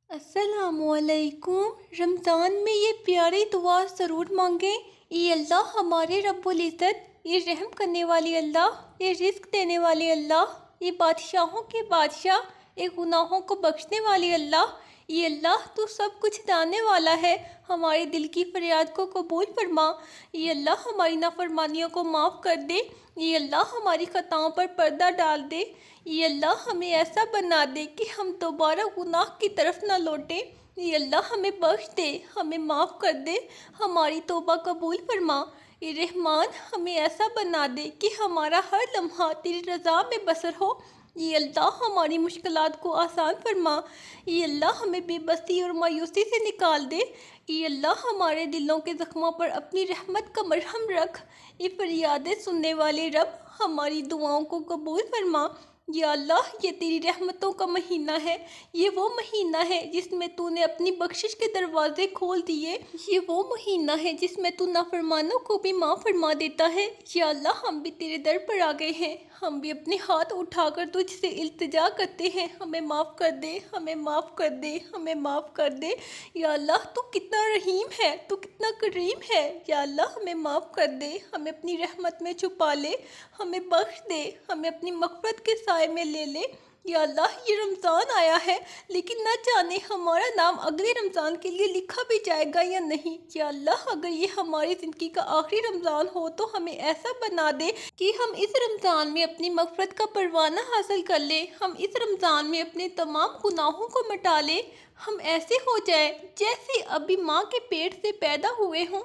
अस्सलामुअलैकुम। रमज़ान में ये प्यारी दुआ ज़रूर मांगें। ये अल्लाह हमारे रब्बुल इज़्ज़त, ये रहम करने वाली अल्लाह, ये रिज़्क देने वाली अल्लाह, ये बादशाहों के बादशाह, ये गुनाहों को बख्शने वाली अल्लाह, ये अल्लाह तू सब कुछ दाने वाला है। हमारे दिल की फरियाद को कबूल फरमा। ये अल्लाह हमारी नाफरमानियों को माफ़ कर दे। ये अल्लाह हमारी ख़ताओं पर पर्दा डाल दे। ये अल्लाह हमें ऐसा बना दे कि हम दोबारा गुनाह की तरफ ना लौटें। ये अल्लाह हमें बख्श दे, हमें माफ़ कर दे, हमारी तौबा कबूल फरमा। ये रहमान हमें ऐसा बना दे कि हमारा हर लम्हा तेरी रज़ा में बसर हो। ये अल्लाह हमारी मुश्किलात को आसान फरमा। ये अल्लाह हमें बेबसी और मायूसी से निकाल दे। ये अल्लाह हमारे दिलों के ज़ख्मों पर अपनी रहमत का मरहम रख। ये फरियादें सुनने वाले रब हमारी दुआओं को कबूल फरमा। या अल्लाह ये तेरी रहमतों का महीना है। ये वो महीना है जिसमें तूने अपनी बख्शिश के दरवाजे खोल दिए। ये वो महीना है जिसमें तू नाफरमानों को भी माफ़ फरमा देता है। या अल्लाह हम भी तेरे दर पर आ गए हैं। हम भी अपने हाथ उठाकर तुझसे इल्तिजा करते हैं, हमें माफ़ कर दे, हमें माफ़ कर दे, हमें माफ़ कर दे। या अल्लाह तू कितना रहीम है, तू कितना करीम है। या अल्लाह हमें माफ़ कर दे, हमें अपनी रहमत में छुपा ले, हमें बख्श दे, हमें अपनी मग़फ़िरत के साए में ले ले। या अल्लाह ये रमज़ान आया है, लेकिन न जाने हमारा नाम अगले रमज़ान के लिए लिखा भी जाएगा या नहीं। या अल्लाह अगर ये हमारी ज़िंदगी का आखिरी रमज़ान हो तो हमें ऐसा बना दे कि हम इस रमज़ान में अपनी मग़फ़िरत का परवाना हासिल कर लें। हम इस रमज़ान में अपने तमाम गुनाहों को मिटा लें। हम ऐसे हो जाए जैसे अभी माँ के पेट से पैदा हुए हों।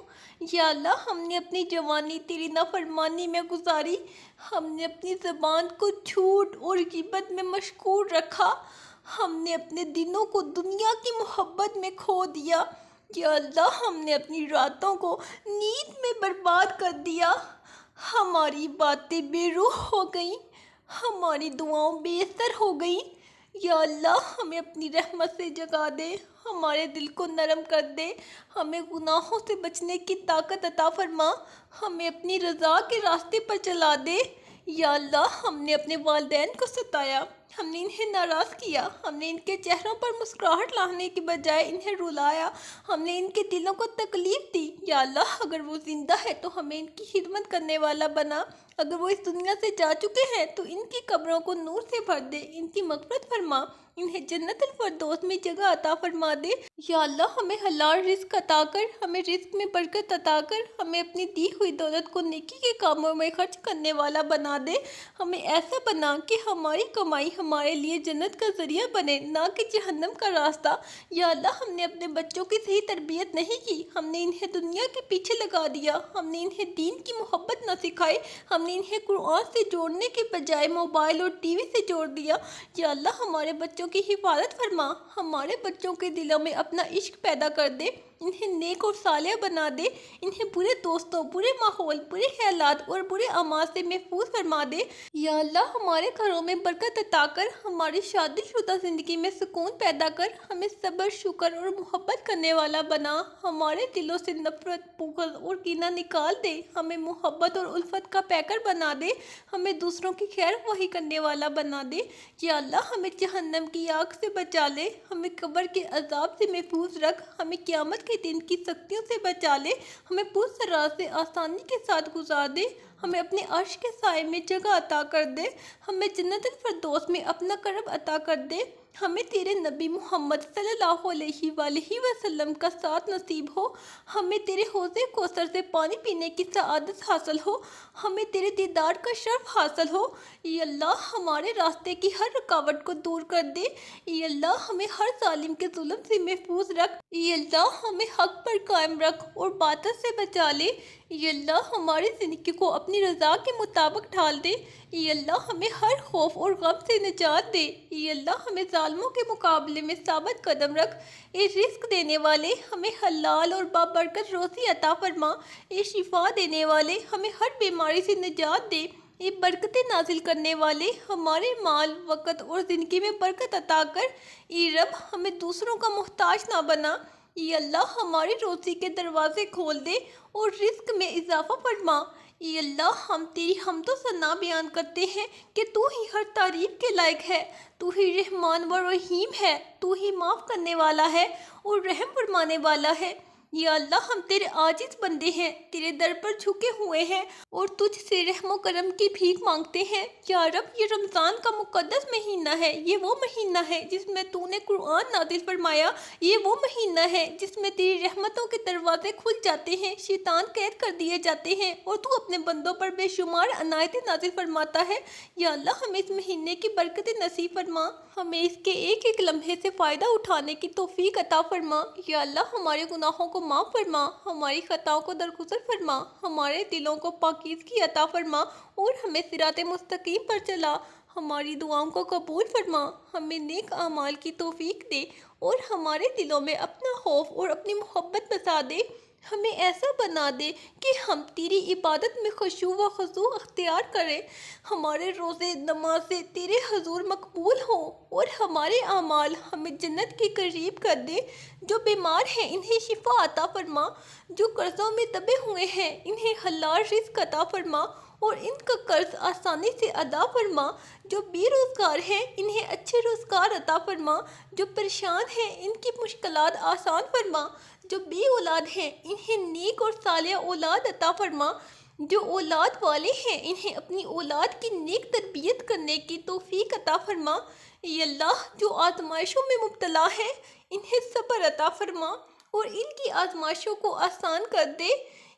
या अल्लाह हमने अपनी जवानी तेरी नाफरमानी में गुजारी। हमने अपनी ज़बान को झूठ और गिबत में मशगूल रखा। हमने अपने दिनों को दुनिया की मोहब्बत में खो दिया। या अल्लाह हमने अपनी रातों को नींद में बर्बाद कर दिया। हमारी बातें बेरूह हो गईं, हमारी दुआओं बेअसर हो गईं। या अल्लाह हमें अपनी रहमत से जगा दे, हमारे दिल को नरम कर दे, हमें गुनाहों से बचने की ताकत अता फरमा, हमें अपनी रज़ा के रास्ते पर चला दे। या अल्लाह हमने अपने वालिदैन को सताया, हमने इन्हें नाराज़ किया, हमने इनके चेहरों पर मुस्कुराहट लाने के बजाय इन्हें रुलाया, हमने इनके दिलों को तकलीफ़ दी। या अल्लाह अगर वो ज़िंदा है तो हमें इनकी खिदमत करने वाला बना। अगर वो इस दुनिया से जा चुके हैं तो इनकी कब्रों को नूर से भर दे, इनकी मग़फ़िरत फरमा, इन्हें जन्नतुल फ़िरदौस में जगह अता फरमा दे। या अल्लाह हमें हलाल रिज़्क अता कर, हमें रिज़्क में बरकत अता कर, हमें अपनी दी हुई दौलत को नेकी के कामों में खर्च करने वाला बना दे। हमें ऐसा बना कि हमारी कमाई हमारे लिए जन्नत का ज़रिया बने, ना कि जहन्नम का रास्ता। या अल्लाह हमने अपने बच्चों की सही तरबियत नहीं की, हमने इन्हें दुनिया के पीछे लगा दिया, हमने इन्हें दीन की मोहब्बत न सिखाई, हमने इन्हें कुरान से जोड़ने के बजाय मोबाइल और टीवी से जोड़ दिया। या अल्लाह हमारे बच्चों की हिफाजत फरमा, हमारे बच्चों के दिलों में अपना इश्क पैदा कर दे, इन्हें नेक और सालिह बना दे, इन्हें बुरे दोस्तों, बुरे माहौल, बुरे ख्यालात और बुरे अमाल से महफूज फरमा दे। या अल्लाह हमारे घरों में बरकत अता कर, हमारी शादीशुदा ज़िंदगी में सुकून पैदा कर, हमें सब्र, शुक्र और मोहब्बत करने वाला बना, हमारे दिलों से नफ़रत, बुग़्ज़ और कीना निकाल दे, हमें मोहब्बत और उल्फत का पैकर बना दे, हमें दूसरों की खैर वही करने वाला बना दे। या अल्लाह हमें जहन्नम की आग से बचा ले, हमें कब्र के अजाब से महफूज रख, हमें क़यामत के दिन की सख्तियों से बचा ले, हमें पुरसरार से आसानी के साथ गुजार दे, हमें अपने अर्श के साए में जगह अता कर दे, हमें जन्नतुल फ़िरदौस में अपना करब अता कर दे, हमें तेरे नबी मोहम्मद सल्लल्लाहु अलैहि वसल्लम का साथ नसीब हो, हमें तेरे हौज़े कौसर से पानी पीने की सआदत हासिल हो, हमें तेरे दीदार का शर्फ हासिल हो। ये अल्लाह हमारे रास्ते की हर रुकावट को दूर कर दे। ये अल्लाह हमें हर जालिम के जुल्म से महफूज रख। ये अल्लाह हमें हक पर कायम रख और बातिल से बचा ले। ये अल्लाह हमारी ज़िंदगी को अपनी रज़ा के मुताबिक ढाल दे। ये अल्लाह हमें हर खौफ और गम से निजात दे। ये अल्लाह हमें ज़ालिमों के मुकाबले में साबित कदम रख। ए रिस्क देने वाले हमें हलाल और बाबरकत रोज़ी अता फरमा। ए शिफा देने वाले हमें हर बीमारी से निजात दे। ये बरकतें नाजिल करने वाले हमारे माल, वक़्त और ज़िंदगी में बरकत अता कर। ये रब हमें दूसरों का मोहताज ना बना। ये अल्लाह हमारी रोज़ी के दरवाज़े खोल दे और रिस्क में इजाफ़ा फरमा। ये अल्लाह हम तेरी हमदो सना बयान करते हैं कि तू ही हर तारीफ के लायक है, तू ही रहमान व रहीम है, तू ही माफ़ करने वाला है और रहम फरमाने वाला है। या अल्लाह हम तेरे आजिज़ बंदे हैं, तेरे दर पर झुके हुए हैं और तुझसे रहमो करम की भीख मांगते हैं। या रब, ये रमज़ान का मुक़द्दस महीना है, ये वो महीना है जिसमें तूने कुरान नाज़िल फरमाया, ये वो महीना है जिसमें तेरी रहमतों के दरवाजे खुल जाते हैं, शैतान कैद कर दिए जाते हैं और तू अपने बंदों पर बेशुमार अनायतें नाज़िल फरमाता है। या अल्लाह हमें इस महीने की बरकतें नसीब फरमा, हमें इसके एक एक लम्हे से फ़ायदा उठाने की तौफीक अता फरमा। या अल्लाह हमारे गुनाहों को माफ़ फरमा, हमारी ख़ताओं को दरगुजर फरमा, हमारे दिलों को पाकीज़गी अता फरमा और हमें सिराते मुस्तकीम पर चला। हमारी दुआओं को कबूल फरमा, हमें नेक अमाल की तौफीक दे और हमारे दिलों में अपना खौफ और अपनी मोहब्बत बसा दे। हमें ऐसा बना दे कि हम तेरी इबादत में खुशू व खुजू अख्तियार करें, हमारे रोज़े नमाज़ें तेरे हजूर मकबूल हों और हमारे अमाल हमें जन्नत के करीब कर दे। जो बीमार हैं इन्हें शिफा अता फरमा, जो कर्ज़ों में दबे हुए हैं इन्हें हलाल रिज़्क अता फरमा और इनका कर्ज आसानी से अदा फरमा। जो बेरोज़गार हैं इन्हें अच्छे रोज़गार अता फरमा, जो परेशान हैं इनकी मुश्किलात आसान फरमा, जो बे औलाद हैं इन्हें नेक और सालिह औलाद अता फरमा, जो औलाद वाले हैं इन्हें अपनी औलाद की नेक तरबियत करने की तौफीक अता फरमा। ये अल्लाह, जो आजमाइशों में मुब्तला हैं इन्हें सब्र अता फरमा और इनकी आजमाइशों को आसान कर दे।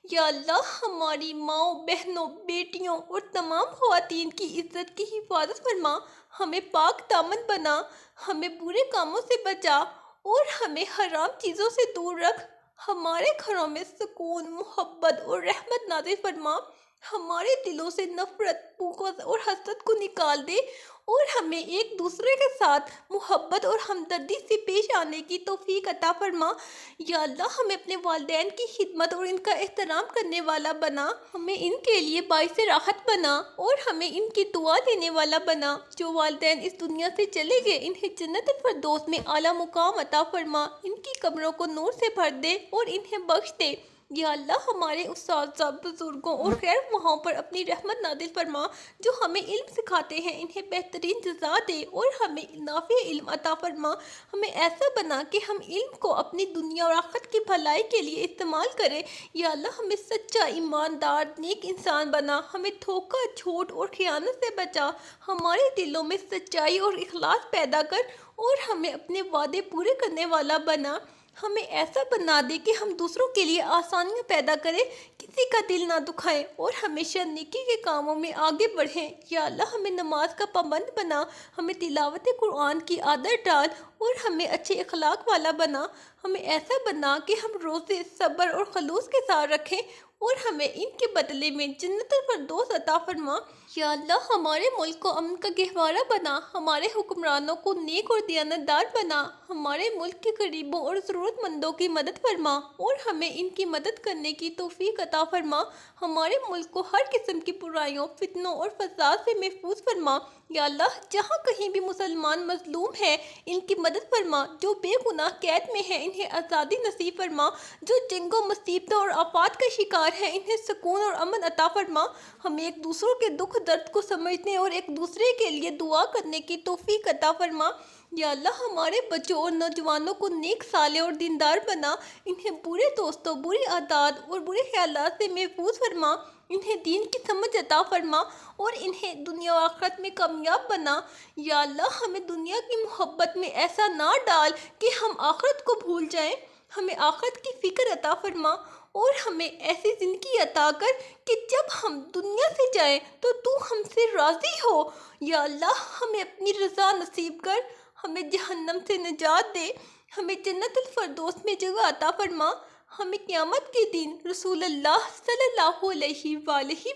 या अल्लाह, हमारी माओ, बहनों, बेटियों और तमाम ख़वातीन की इज़्ज़त की हिफाजत फरमा, हमें पाक दामन बना, हमें बुरे कामों से बचा और हमें हराम चीज़ों से दूर रख। हमारे घरों में सुकून, मोहब्बत और रहमत नाज़िल फरमा, हमारे दिलों से नफ़रत, बुग़्ज़ और हसद को निकाल दे और हमें एक दूसरे के साथ मोहब्बत और हमदर्दी से पेश आने की तौफीक अता फरमा। या अल्लाह, हमें अपने वालिदैन की खिदमत और इनका एहतराम करने वाला बना, हमें इनके लिए बाइस राहत बना और हमें इनकी दुआ देने वाला बना। जो वालिदैन इस दुनिया से चले गए इन्हें जन्नत फरदौस में आला मुकाम अता फरमा, इनकी कब्रों को नूर से भर दे और इन्हें बख्श दे। या अल्लाह, हमारे उस्ताद बुजुर्गों और गैर वहाँ पर अपनी रहमत नादिल फरमा, जो हमें इल्म सिखाते हैं इन्हें बेहतरीन जज़ा दे और हमें नाफ़ी इल्म अता फरमा। हमें ऐसा बना कि हम इल्म को अपनी दुनिया और आखिरत की भलाई के लिए इस्तेमाल करें। या अल्लाह, हमें सच्चा, ईमानदार, नेक इंसान बना, हमें धोखा, झूठ और खियानत से बचा, हमारे दिलों में सच्चाई और इखलास पैदा कर और हमें अपने वादे पूरे करने वाला बना। हमें ऐसा बना दे कि हम दूसरों के लिए आसानियाँ पैदा करें, किसी का दिल ना दुखाएं और हमेशा नेकी के कामों में आगे बढ़ें। या अल्लाह, हमें नमाज का पाबंद बना, हमें तिलावत कुरान की आदत डाल और हमें अच्छे अखलाक वाला बना। हमें ऐसा बना कि हम रोज़े सब्र और खलूस के साथ रखें और हमें इनके बदले में जन्नत फरदौस अता फरमा। या अल्लाह, हमारे मुल्क को अमन का गहवारा बना, हमारे हुक्मरानों को नेक और दयानतदार बना, हमारे मुल्क के गरीबों और ज़रूरतमंदों की मदद फरमा और हमें इनकी मदद करने की तौफीक अता फरमा। हमारे मुल्क को हर किस्म की बुराइयों, फितनों और फसाद से महफूज फरमा। या अल्लाह, जहाँ कहीं भी मुसलमान मजलूम हैं इनकी मदद फरमा, जो बेगुनाह कैद में हैं इन्हें आज़ादी नसीब फरमा, जो जंगों, मुसीबतों और आफात का शिकार हैं इन्हें सुकून और अमन अता फरमा। हमें एक दूसरों के दुख दर्द को समझने और एक दूसरे के लिए दुआ करने की तौफीक अता फरमा। या अल्लाह, हमारे बच्चों और नौजवानों को नेक, साले और दीनदार बना, इन्हें बुरे दोस्तों, बुरी आदत और बुरे ख्यालात से महफूज फरमा, इन्हें दीन की समझ अता फरमा और इन्हें दुनिया और आखिरत में कामयाब बना। या अल्लाह, हमें दुनिया की मोहब्बत में ऐसा ना डाल कि हम आखिरत को भूल जाएं, हमें आखिरत की फ़िक्र अता फरमा और हमें ऐसी ज़िंदगी अता कर कि जब हम दुनिया से जाएं तो तू हमसे राज़ी हो। या अल्लाह, हमें अपनी रज़ा नसीब कर, हमें जहन्नम से निजात दे, हमें जन्नतुल फरदौस में जगह अता फरमा, हमें क़यामत के दिन रसूलुल्लाह सल्लल्लाहु अलैहि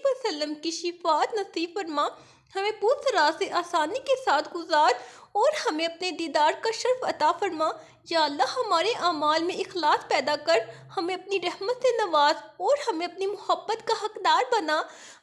वसल्लम की शिफ़ाअत नसीब फरमा, हमें पूरी तरह से आसानी के साथ गुजार और हमें अपने दीदार का शर्फ अता फरमा। या अल्लाह हमारे अमाल में इखलास पैदा कर, हमें अपनी रहमत से नवाज और हमें अपनी मोहब्बत का हकदार बना।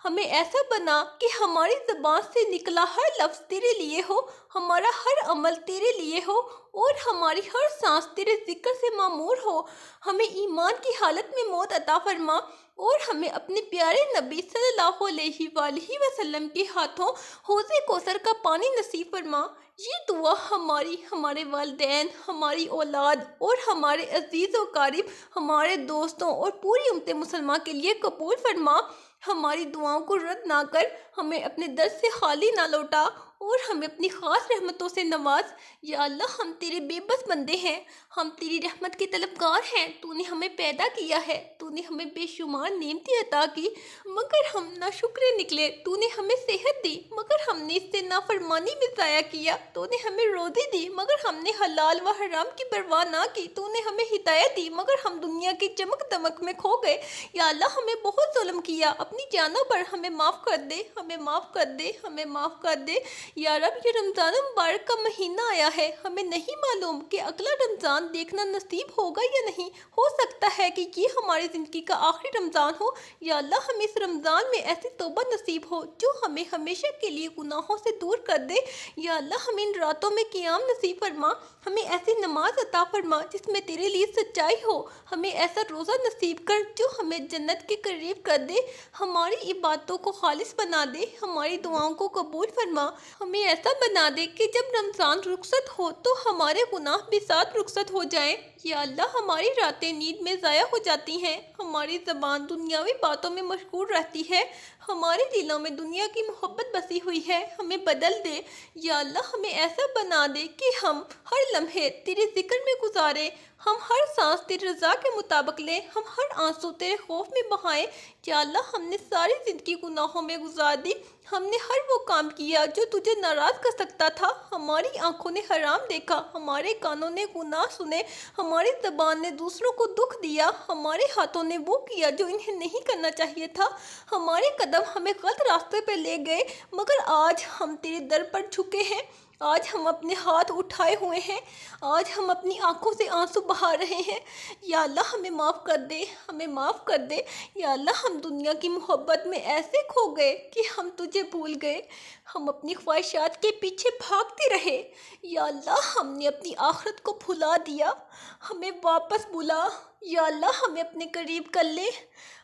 हमें ऐसा बना कि हमारी ज़बान से निकला हर लफ्ज़ तेरे लिए हो, हमारा हर अमल तेरे लिए हो और हमारी हर सांस तेरे जिक्र से मामूर हो। हमें ईमान की हालत में मौत अता फरमा और हमें अपने प्यारे नबी सल्लल्लाहु अलैहि वसल्लम के हाथों हौज़े कौसर का पानी नसीब फरमा। ये दुआ हमारी, हमारे वालिदैन, हमारी औलाद और हमारे अजीज़ व कारिब, हमारे दोस्तों और पूरी उम्मत मुसलमान के लिए कबूल फरमा। हमारी दुआओं को रद्द ना कर, हमें अपने दर से खाली ना लौटा और हमें अपनी ख़ास रहमतों से नवाज। या अल्लाह हम तेरे बेबस बंदे हैं, हम तेरी रहमत के तलबगार हैं। तूने हमें पैदा किया है, तूने हमें बेशुमार नेमतें अता की, मगर हम नाशुक्रे निकले। तूने हमें सेहत दी मगर हमने इससे नाफरमानी में ज़ाया किया। तूने हमें रोज़ी दी मगर हमने हलाल व हराम की परवाह ना की। तूने हमें हिदायत दी मगर हम दुनिया की चमक दमक में खो गए। या अल्लाह हमें बहुत जुल्म किया अपनी जानों पर, हमें माफ़ कर दे, हमें माफ़ कर दे, हमें माफ़ कर दे। या रब, ये रमज़ान मुबारक का महीना आया है, हमें नहीं मालूम कि अगला रमज़ान देखना नसीब होगा या नहीं। हो सकता है कि ये हमारी ज़िंदगी का आखिरी रमज़ान हो। या अल्लाह हमें इस रमज़ान में ऐसी तौबा नसीब हो जो हमें हमेशा के लिए गुनाहों से दूर कर दे। या अल्लाह हमें इन रातों में क़ियाम नसीब फरमा, हमें ऐसी नमाज अता फरमा जिसमें तेरे लिए सच्चाई हो। हमें ऐसा रोज़ा नसीब कर जो हमें जन्नत के करीब कर दे, हमारी इबादतों को खालिस बना दे, हमारी दुआओं को कबूल फरमा। हमें ऐसा बना दे कि जब रमज़ान रुखसत हो तो हमारे गुनाह भी साथ रुखसत हो जाएं। या अल्लाह हमारी रातें नींद में ज़ाया हो जाती हैं, हमारी ज़बान दुनियावी बातों में मशगूल रहती है, हमारे दिलों में दुनिया की मोहब्बत बसी हुई है, हमें बदल दे। या अल्लाह हमें ऐसा बना दे कि हम हर लम्हे तेरे जिक्र में गुजारें, हम हर सांस तेरी रज़ा के मुताबिक लें, हम हर आंसू तेरे खौफ में बहाएं। या अल्लाह हमने सारी ज़िंदगी गुनाहों में गुजार दी, हमने हर वो काम किया जो तुझे नाराज़ कर सकता था। हमारी आंखों ने हराम देखा, हमारे कानों ने गुनाह सुने, हमारी ज़बान ने दूसरों को दुख दिया, हमारे हाथों ने वो किया जो इन्हें नहीं करना चाहिए था, हमारे कदम हमें गलत रास्ते पर ले गए। मगर आज हम तेरे दर पर झुके हैं, आज हम अपने हाथ उठाए हुए हैं, आज हम अपनी आंखों से आंसू बहा रहे हैं। या अल्लाह हमें माफ़ कर दे, हमें माफ़ कर दे। या अल्लाह हम दुनिया की मोहब्बत में ऐसे खो गए कि हम तुझे भूल गए, हम अपनी ख्वाहिशात के पीछे भागते रहे। या अल्लाह हमने अपनी आखिरत को भुला दिया, हमें वापस बुला। या अल्लाह हमें अपने करीब कर ले,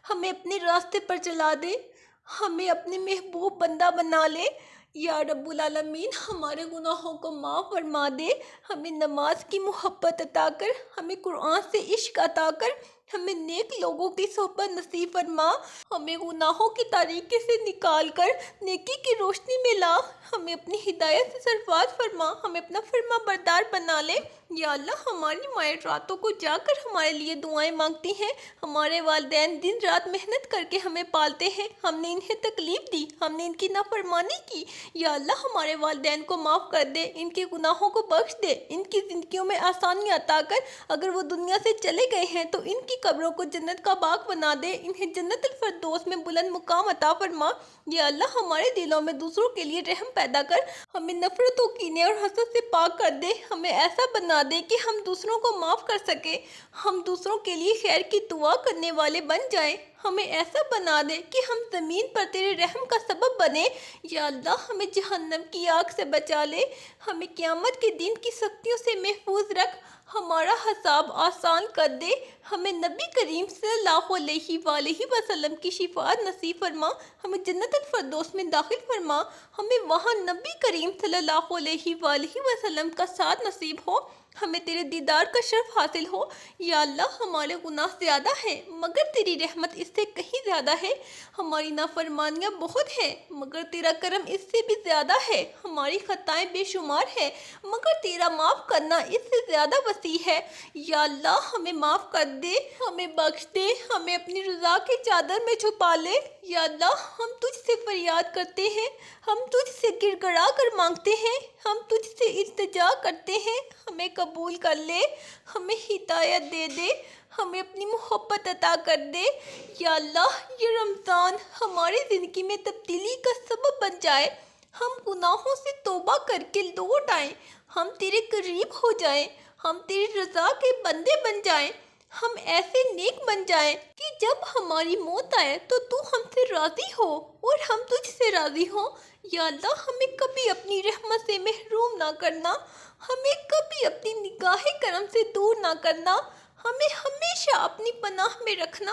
हमें अपने रास्ते पर चला दे, हमें अपने महबूब बंदा बना ले। या रब्बुल आलमीन हमारे गुनाहों को माफ़ फरमा दे, हमें नमाज की मोहब्बत अता कर, हमें कुरान से इश्क अता कर, हमें नेक लोगों की सोहबत नसीब फरमा, हमें गुनाहों की तारीकी से निकाल कर नेकी की रोशनी में ला, हमें अपनी हिदायत से सरफराज फरमा, हमें अपना फरमा बरदार बना ले। या अल्लाह हमारी माएँ रातों को जाकर हमारे लिए दुआएं मांगती हैं, हमारे वालिदैन दिन रात मेहनत करके हमें पालते हैं, हमने इन्हें तकलीफ़ दी, हमने इनकी नाफरमानी की। या अल्लाह हमारे वालिदैन को माफ़ कर दे, इनके गुनाहों को बख्श दे, इनकी ज़िंदगियों में आसानी अता कर। अगर वो दुनिया से चले गए हैं तो इनकी कब्रों को जन्नत का बाग बना दे, इन्हें जन्नतुल फिरदौस में बुलंद मुकाम अता फरमा। या अल्लाह हमारे दिलों में दूसरों के लिए रहम पैदा कर, हमें नफरतों, कीने और हसद से पाक कर दे, हमें ऐसा बना दे कि हम दूसरों को माफ़ कर सके, हम दूसरों के लिए खैर की दुआ करने वाले बन जाएं, हमें ऐसा बना दे कि हम ज़मीन पर तेरे रहम का सबब बने। या अल्लाह हमें जहन्नम की आग से बचा ले, हमें क़यामत के दिन की सख्तियों से महफूज रख, हमारा हिसाब आसान कर दे, हमें नबी करीम सल्लल्लाहु अलैहि वसल्लम की शिफाअत नसीब फरमा, हमें जन्नतुल फिरदौस में दाखिल फरमा, हमें वहाँ नबी करीम सल्लल्लाहु अलैहि वसल्लम का साथ नसीब हो, हमें तेरे दीदार का शर्फ हासिल हो। या अल्लाह हमारे गुनाह ज़्यादा है मगर तेरी रहमत इससे कहीं ज़्यादा है, हमारी नाफरमानियाँ बहुत हैं मगर तेरा करम इससे भी ज़्यादा है, हमारी खताएं बेशुमार है मगर तेरा माफ़ करना इससे ज़्यादा वसी है। या अल्लाह हमें माफ़ कर दे, हमें बख्श दे, हमें अपनी रज़ा की चादर में छुपा ले। या अल्लाह हम तुझसे फरियाद करते हैं, हम तुझसे गिड़गिड़ा कर मांगते हैं, हम तुझसे इल्तिजा करते हैं, हमें कबूल कर ले, हमें हिदायत दे दे, हमें अपनी मोहब्बत अता कर दे। या अल्लाह ये रमज़ान हमारी ज़िंदगी में तब्दीली का सबब बन जाए, हम गुनाहों से तौबा करके लौट आएँ, हम तेरे करीब हो जाएं, हम तेरी रज़ा के बंदे बन जाएं, हम ऐसे नेक बन जाएं कि जब हमारी मौत आए तो तू हमसे राज़ी हो और हम तुझसे राज़ी हो। या अल्लाह, हमें कभी अपनी रहमत से महरूम ना करना, हमें कभी अपनी निगाहे करम से दूर ना करना, हमें हमेशा अपनी पनाह में रखना,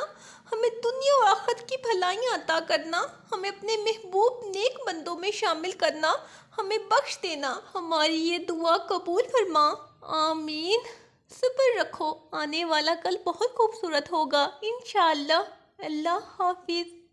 हमें दुनिया और आखिरत की भलाइयाँ अता करना, हमें अपने महबूब नेक बंदों में शामिल करना, हमें बख्श देना, हमारी ये दुआ कबूल फरमा। आमीन। सब्र रखो, आने वाला कल बहुत खूबसूरत होगा इंशाअल्लाह। अल्लाह हाफिज़।